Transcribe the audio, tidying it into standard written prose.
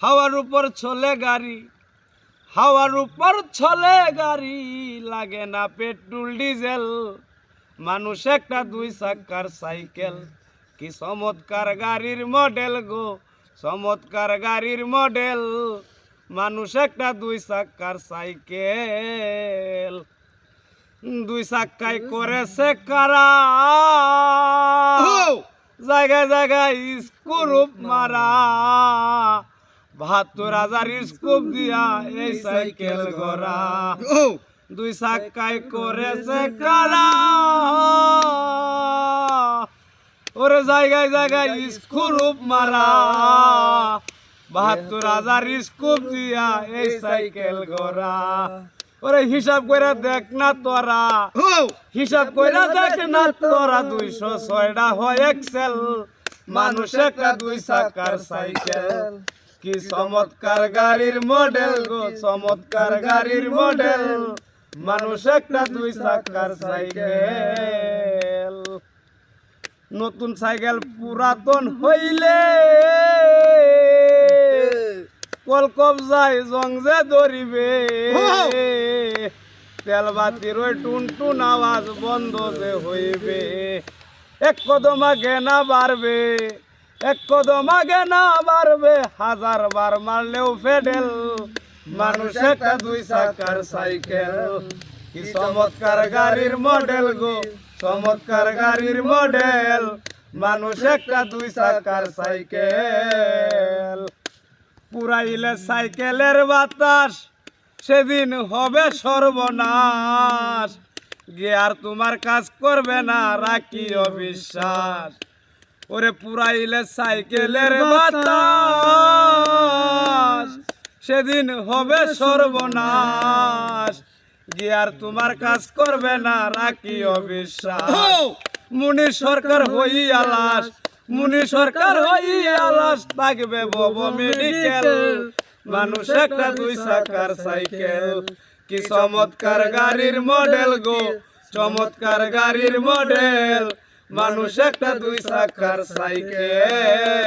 হাওয়ার উপর চলে গাড়ি, হাওয়ার উপর চলে গাড়ি, লাগে না পেট্রোল ডিজেল। মানুষ একটা দুই চাকার সাইকেল, কি চমৎকার গাড়ির মডেল গো, চমৎকার গাড়ির মডেল। মানুষ একটা দুই চাকার সাইকেল, দুই চাক্কায় করেছে কারা, জায়গায় জায়গায় স্ক্রুপ মারা। ৭২,০০০ স্কুপ দিয়া এই সাইকেল গড়া, দুই চাক্কায় করেছে কারা। ওরে জায়গায় জায়গায় স্ক্রুপ মারা, ৭২,০০০ স্কুপ দিয়া এই সাইকেল গড়া। ওরে হিসাব করে দেখ না তোরা, হিসাব করে দেখ না তোরা, ২০৬টা হয় এক্সেল। মানুষ একটা দুই চাকার সাইকেল, কি চমৎকার গাড়ির মডেল গো, চমৎকার গাড়ির মডেল। মানুষ একটা দুই চাকার সাইকেল। নতুন সাইকেল পুরাতন হইলে কলকপ যায় জং যে ধরিবে, তেল বাতির ওই টুনটুন আওয়াজ বন্ধ যে হইবে। এক কদম আগে না বাড়বে, এক কদম আগে না বাড়বে, ১০০০ বার মারলেও ফেডেল। মানুষ একটা দুই চাকার সাইকেল, কি চমৎকার গাড়ির মডেল গো, চমৎকার গাড়ির মডেল। মানুষ একটা দুই চাকার সাইকেল। পুরাইলে সাইকেলের বাতাস, সেদিন হবে সর্বনাশ। গিয়ার তোমার কাজ করবে না, রাখি অবিশ্বাস। ওরে পুরাইলে সাইকেলের বাতাস, সেদিন হবে সর্বনাশ। গিয়ার তোমার কাজ করবে না, রাখি অবিশ্বাস। মুনি সরকার হই আলাস, মুনি সরকার হই আলাস, থাকবে বব মেডিকেল। মানুষ একটা দুই চাকার সাইকেল, কি চমৎকার গাড়ির মডেল গো, চমৎকার গাড়ির মডেল। মানুষ একটা দুই চাকার সাইকেল।